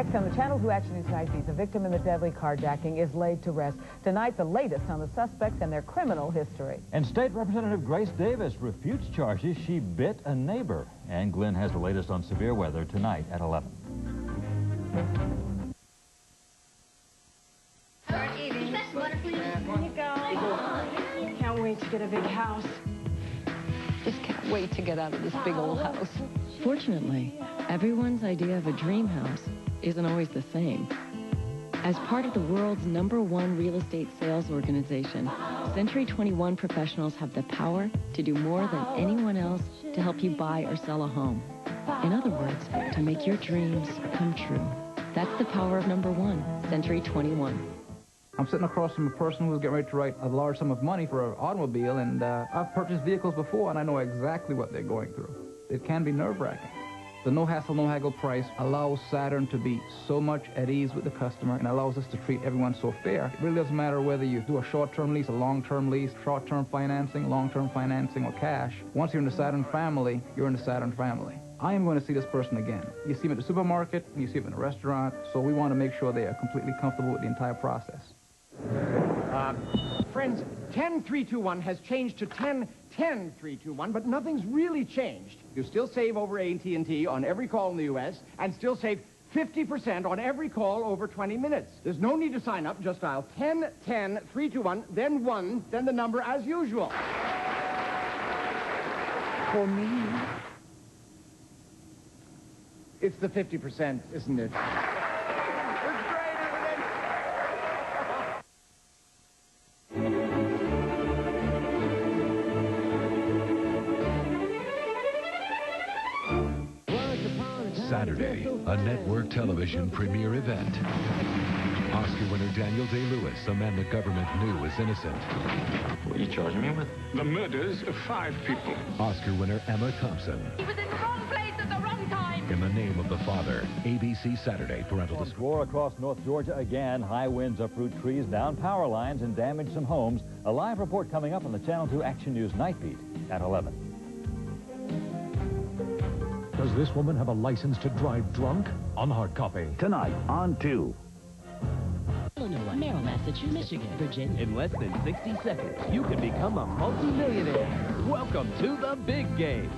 Next on the Channel 2 Action News Night Beat, the victim in the deadly carjacking is laid to rest. Tonight, the latest on the suspects and their criminal history. And State Representative Grace Davis refutes charges she bit a neighbor. And Glenn has the latest on severe weather tonight at 11. Can't wait to get a big house. Just can't wait to get out of this big old house. Fortunately, everyone's idea of a dream house isn't always the same. As part of the world's #1 real estate sales organization, Century 21 professionals have the power to do more than anyone else to help you buy or sell a home. In other words, to make your dreams come true. That's the power of #1, Century 21. I'm sitting across from a person who's getting ready to write a large sum of money for an automobile, and I've purchased vehicles before, and I know exactly what they're going through. It can be nerve-wracking. The no-hassle, no-haggle price allows Saturn to be so much at ease with the customer and allows us to treat everyone so fair. It really doesn't matter whether you do a short-term lease, a long-term lease, short-term financing, long-term financing, or cash. Once you're in the Saturn family, you're in the Saturn family. I am going to see this person again. You see him at the supermarket, and you see him in a restaurant, so we want to make sure they are completely comfortable with the entire process. Friends, 10321 has changed to 1010321, but nothing's really changed. You still save over AT&T on every call in the U.S. and still save 50% on every call over 20 minutes. There's no need to sign up. Just dial 1010321, then 1, then the number as usual. For me. It's the 50%, isn't it? Saturday, a network television premiere event. Oscar winner Daniel Day-Lewis, a man the government knew was innocent. What are you charging me with? The murders of 5 people. Oscar winner Emma Thompson. He was in the wrong place at the wrong time. In the Name of the Father. ABC Saturday, parental discretion. Roar across North Georgia again. High winds uproot trees, down power lines, and damage some homes. A live report coming up on the Channel 2 Action News Night Beat at 11. Does this woman have a license to drive drunk? On hard copy. Tonight on 2. Illinois, Maryland, Massachusetts, Michigan, Virginia. In less than 60 seconds, you can become a multi-millionaire. Welcome to the big game.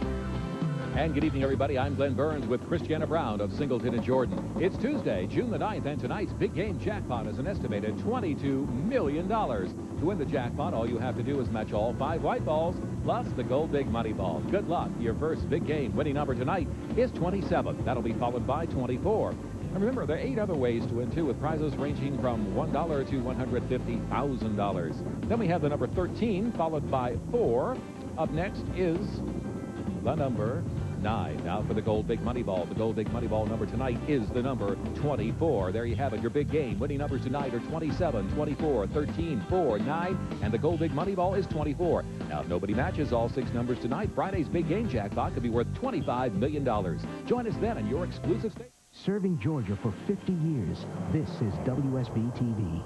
And good evening, everybody. I'm Glenn Burns with Christiana Brown of Singleton and Jordan. It's Tuesday, June the 9th, and tonight's big game jackpot is an estimated $22 million. To win the jackpot, all you have to do is match all 5 white balls, plus the gold big money ball. Good luck. Your first big game winning number tonight is 27. That'll be followed by 24. And remember, there are 8 other ways to win, too, with prizes ranging from $1 to $150,000. Then we have the number 13, followed by 4. Up next is the number 9. Now for the gold big money ball. The gold big money ball number tonight is the number 24. There you have it, your big game. Winning numbers tonight are 27, 24, 13, 4, 9, and the gold big money ball is 24. Now, if nobody matches all 6 numbers tonight, Friday's big game jackpot could be worth $25 million. Join us then on your exclusive station. Serving Georgia for 50 years, this is WSBTV.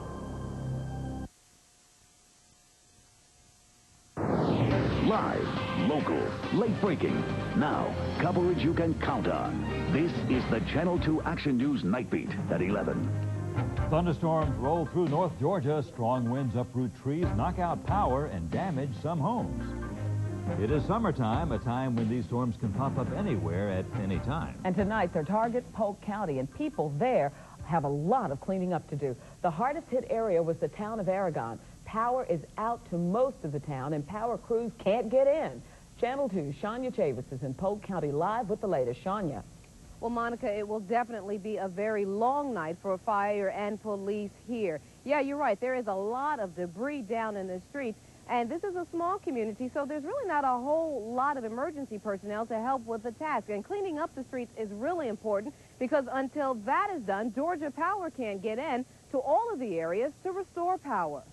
Live, local, late breaking. Now, coverage you can count on. This is the Channel 2 Action News Night Beat at 11. Thunderstorms roll through North Georgia. Strong winds uproot trees, knock out power, and damage some homes. It is summertime, a time when these storms can pop up anywhere at any time. And tonight, they're target Polk County, and people there have a lot of cleaning up to do. The hardest hit area was the town of Aragon. Power is out to most of the town, and power crews can't get in. Channel 2's Shania Chavis is in Polk County live with the latest. Shania. Well, Monica, it will definitely be a very long night for fire and police here. Yeah, you're right. There is a lot of debris down in the streets, and this is a small community, so there's really not a whole lot of emergency personnel to help with the task. And cleaning up the streets is really important because until that is done, Georgia Power can't get in to all of the areas to restore power.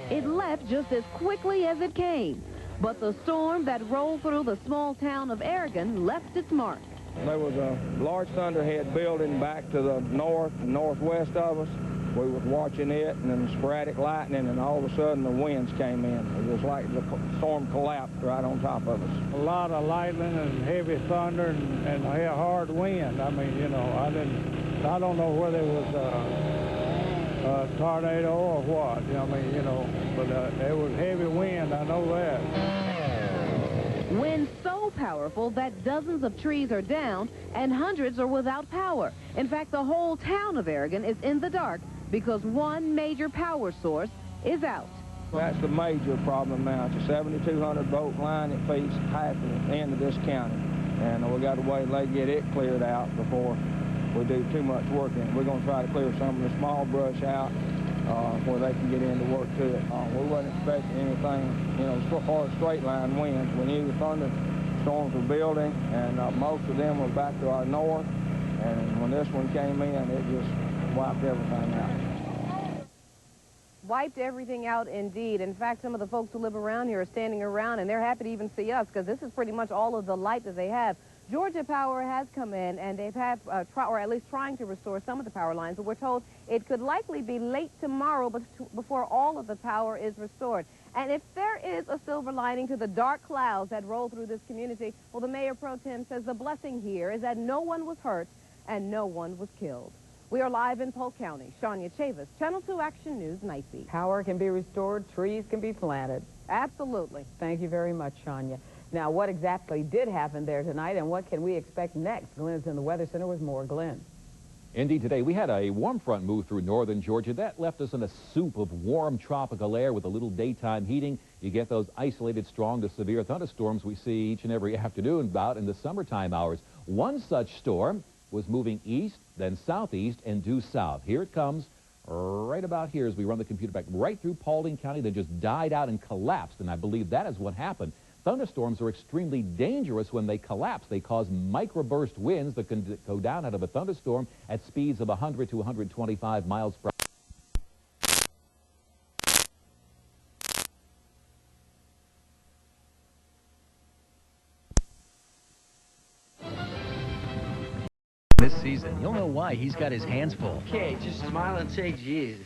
It left just as quickly as it came, but the storm that rolled through the small town of Aragon left its mark. There was a large thunderhead building back to the north and northwest of us, We was watching it, and then sporadic lightning, and all of a sudden the winds came in. It was like the storm collapsed right on top of us. A lot of lightning and heavy thunder and a hard wind. I mean, you know, I don't know whether it was a tornado or what. I mean, you know, but it was heavy wind, I know that. Wind so powerful that dozens of trees are down and hundreds are without power. In fact, the whole town of Aragon is in the dark because one major power source is out. That's the major problem now. It's a 7,200 volt line that feeds half of the end of this county. And we got to wait till they get it cleared out before we do too much work in it. We're going to try to clear some of the small brush out where they can get in to work to it. We wasn't expecting anything, you know, so far as straight line winds. We knew the thunderstorms were building, and most of them were back to our north. And when this one came in, it just wiped everything out. Wiped everything out indeed. In fact, some of the folks who live around here are standing around, and they're happy to even see us because this is pretty much all of the light that they have. Georgia Power has come in, and they've had, or at least trying to restore some of the power lines, but we're told it could likely be late tomorrow before all of the power is restored. And if there is a silver lining to the dark clouds that roll through this community, well, the Mayor Pro Tem says the blessing here is that no one was hurt and no one was killed. We are live in Polk County. Shania Chavis, Channel 2 Action News, Night Beat. Power can be restored, trees can be planted. Absolutely. Thank you very much, Shania. Now, what exactly did happen there tonight, and what can we expect next? Glenn's in the Weather Center with more. Glenn. Indeed, today we had a warm front move through northern Georgia. That left us in a soup of warm tropical air with a little daytime heating. You get those isolated strong to severe thunderstorms we see each and every afternoon about in the summertime hours. One such storm was moving east, then southeast, and due south. Here it comes right about here as we run the computer back right through Paulding County, then just died out and collapsed, and I believe that is what happened. Thunderstorms are extremely dangerous when they collapse. They cause microburst winds that can go down out of a thunderstorm at speeds of 100 to 125 miles per hour. This season, you'll know why he's got his hands full. Okay, just smile and say Jesus.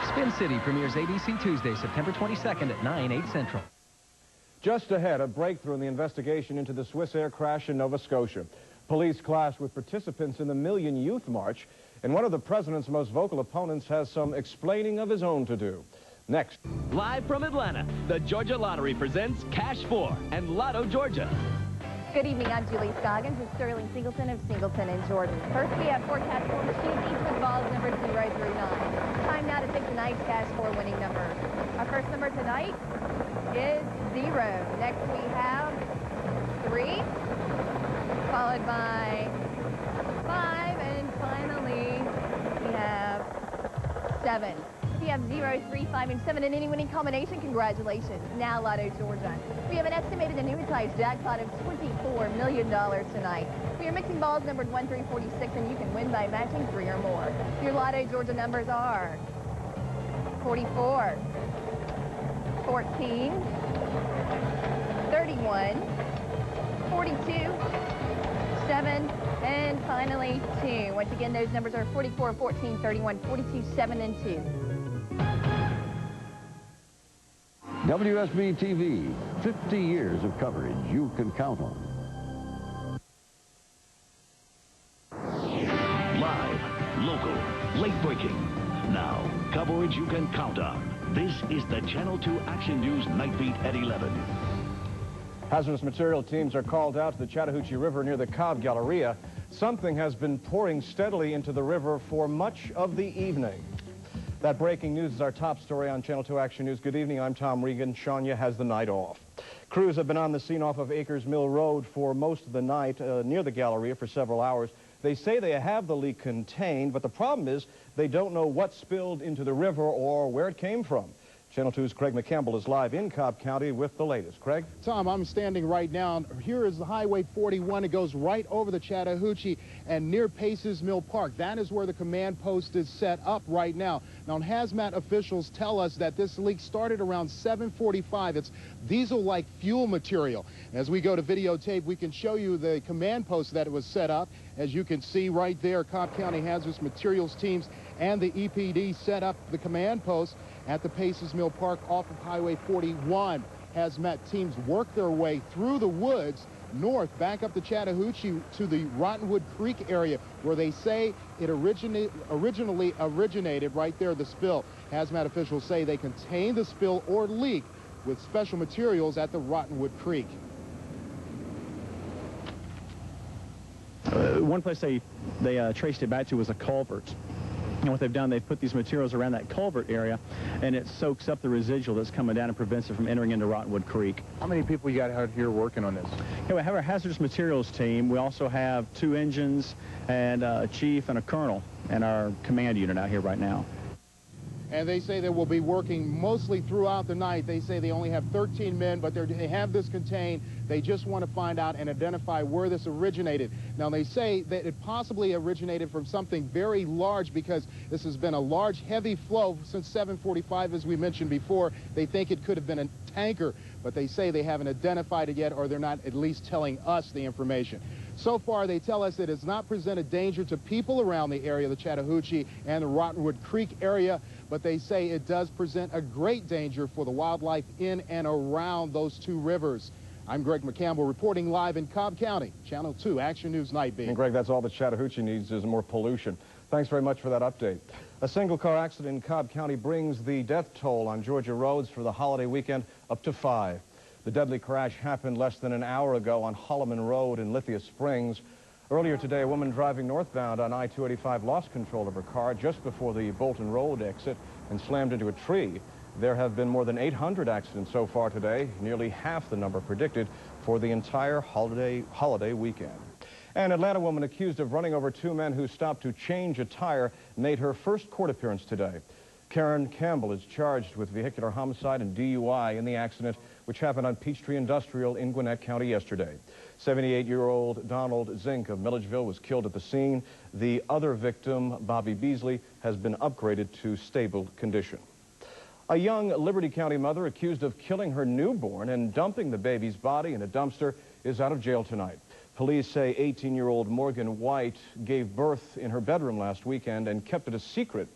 Spin City premieres ABC Tuesday, September 22nd at 9, 8 Central. Just ahead, a breakthrough in the investigation into the Swiss Air crash in Nova Scotia. Police clashed with participants in the Million Youth March, and one of the president's most vocal opponents has some explaining of his own to do. Next. Live from Atlanta, the Georgia Lottery presents Cash 4 and Lotto Georgia. Good evening, I'm Julie Scoggins with Sterling Singleton of Singleton and Jordan. First, we have 4 Cash 4 machines, each with balls numbered 0 through 9. Time now to take tonight's Cash 4 winning numbers. Our first number tonight is 0. Next we have 3, followed by 5, and finally we have 7. If you have 0, 3, 5, and 7 in any winning combination, congratulations. Now Lotto Georgia. We have an estimated annuitized jackpot of $24 million tonight. We are mixing balls numbered 1 through 46, and you can win by matching 3 or more. Your Lotto Georgia numbers are 44, 14, 31, 42, 7, and finally 2. Once again, those numbers are 44, 14, 31, 42, 7, and 2. WSBTV, 50 years of coverage you can count on. Live, local, late breaking. Now, coverage you can count on. This is the Channel 2 Action News Night Beat at 11. Hazardous material teams are called out to the Chattahoochee River near the Cobb Galleria. Something has been pouring steadily into the river for much of the evening. That breaking news is our top story on Channel 2 Action News. Good evening, I'm Tom Regan. Shania has the night off. Crews have been on the scene off of Acres Mill Road for most of the night near the Galleria for several hours. They say they have the leak contained, but the problem is they don't know what spilled into the river or where it came from. Channel 2's Craig McCampbell is live in Cobb County with the latest. Craig? Tom, I'm standing right now. Here is the Highway 41. It goes right over the Chattahoochee and near Paces Mill Park. That is where the command post is set up right now. Now, Hazmat officials tell us that this leak started around 7:45. It's diesel-like fuel material. As we go to videotape, we can show you the command post that it was set up. As you can see right there, Cobb County Hazardous Materials teams and the EPD set up the command post at the Paces Mill Park off of Highway 41. Hazmat teams work their way through the woods north, back up the Chattahoochee to the Rottenwood Creek area, where they say it originally originated right there, the spill. Hazmat officials say they contained the spill or leak with special materials at the Rottenwood Creek. One place they traced it back to was a culvert. And what they've done, they've put these materials around that culvert area, and it soaks up the residual that's coming down and prevents it from entering into Rottenwood Creek. How many people you got out here working on this? Yeah, we have our hazardous materials team. We also have 2 engines and a chief and a colonel and our command unit out here right now. And they say they will be working mostly throughout the night. They say they only have 13 men, but they have this contained. They just want to find out and identify where this originated. Now, they say that it possibly originated from something very large, because this has been a large, heavy flow since 7:45, as we mentioned before. They think it could have been a tanker, but they say they haven't identified it yet, or they're not at least telling us the information. So far, they tell us it has not presented danger to people around the area, the Chattahoochee and the Rottenwood Creek area, but they say it does present a great danger for the wildlife in and around those 2 rivers. I'm Greg McCampbell reporting live in Cobb County, Channel 2 Action News Night Beat. And Greg, that's all the Chattahoochee needs is more pollution. Thanks very much for that update. A single car accident in Cobb County brings the death toll on Georgia roads for the holiday weekend up to 5. The deadly crash happened less than an hour ago on Holloman Road in Lithia Springs. Earlier today, a woman driving northbound on I-285 lost control of her car just before the Bolton Road exit and slammed into a tree. There have been more than 800 accidents so far today, nearly half the number predicted for the entire holiday weekend. An Atlanta woman accused of running over 2 men who stopped to change a tire made her first court appearance today. Karen Campbell is charged with vehicular homicide and DUI in the accident, which happened on Peachtree Industrial in Gwinnett County yesterday. 78-year-old Donald Zink of Milledgeville was killed at the scene. The other victim, Bobby Beasley, has been upgraded to stable condition. A young Liberty County mother accused of killing her newborn and dumping the baby's body in a dumpster is out of jail tonight. Police say 18-year-old Morgan White gave birth in her bedroom last weekend and kept it a secret.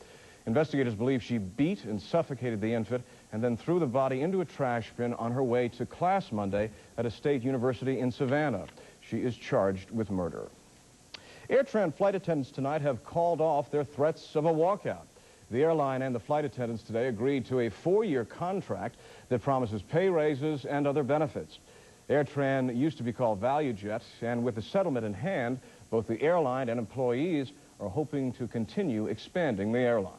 Investigators believe she beat and suffocated the infant and then threw the body into a trash bin on her way to class Monday at a state university in Savannah. She is charged with murder. AirTran flight attendants tonight have called off their threats of a walkout. The airline and the flight attendants today agreed to a 4-year contract that promises pay raises and other benefits. AirTran used to be called ValueJet, and with the settlement in hand, both the airline and employees are hoping to continue expanding the airline.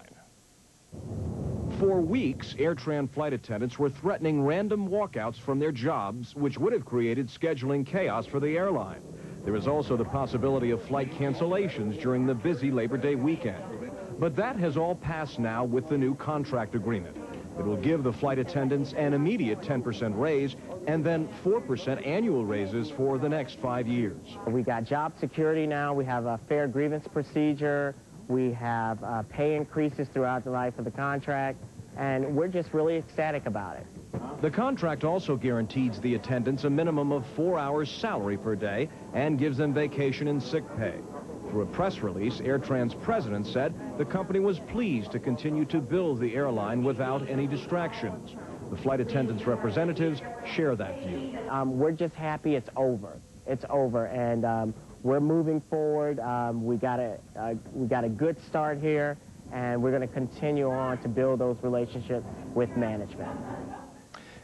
For weeks, AirTran flight attendants were threatening random walkouts from their jobs, which would have created scheduling chaos for the airline. There is also the possibility of flight cancellations during the busy Labor Day weekend. But that has all passed now with the new contract agreement. It will give the flight attendants an immediate 10% raise and then 4% annual raises for the next 5 years. We got job security now. We have a fair grievance procedure. We have pay increases throughout the life of the contract, and we're just really ecstatic about it. The contract also guarantees the attendants a minimum of 4 hours salary per day and gives them vacation and sick pay. Through a press release, AirTran's president said the company was pleased to continue to build the airline without any distractions. The flight attendants' representatives share that view. We're just happy it's over. It's over, and we're moving forward. We got a good start here, and we're going to continue on to build those relationships with management.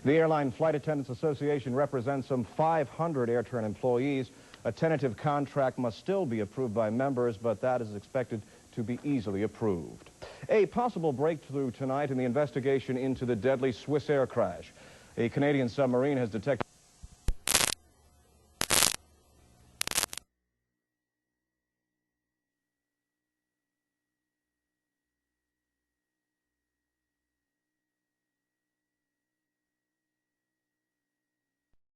The Airline Flight Attendants Association represents some 500 AirTran employees. A tentative contract must still be approved by members, but that is expected to be easily approved. A possible breakthrough tonight in the investigation into the deadly Swiss air crash. A Canadian submarine has detected